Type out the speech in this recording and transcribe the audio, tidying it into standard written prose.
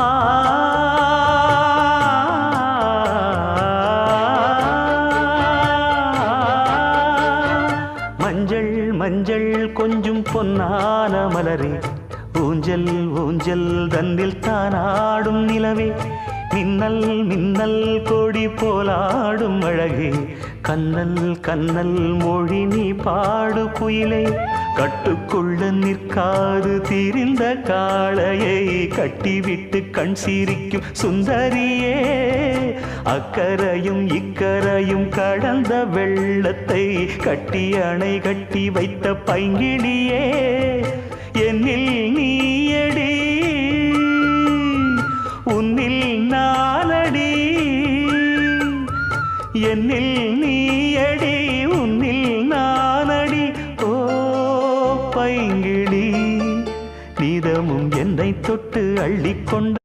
ஆ மஞ்சள் மஞ்சள் கொஞ்சம் பொன்னான மலரே, ஊஞ்சல் ஊஞ்சல் தன்னில் தானாடும் நிலவே, மின்னல் மின்னல் கொடி போலாடும் அழகே, கண்ணல் கண்ணல் மொழி நீ பாடு குயிலே, கட்டுக்குள்ள நிற்காது திரிந்த காளையை கட்டிவிட்டு கண் சிரிக்கும் சுந்தரியே, அக்கரையும் இக்கரையும் கடந்த வெள்ளத்தை கட்டி அணை கட்டி வைத்த பைங்கிளியே, என்னில் நீயடி உன்னில் நானடி, என்னில் நீயடி உன்னில் நானடி. ஓ பைங்கிளி, நீதமும் என்னை தொட்டு அள்ளிக்கொண்ட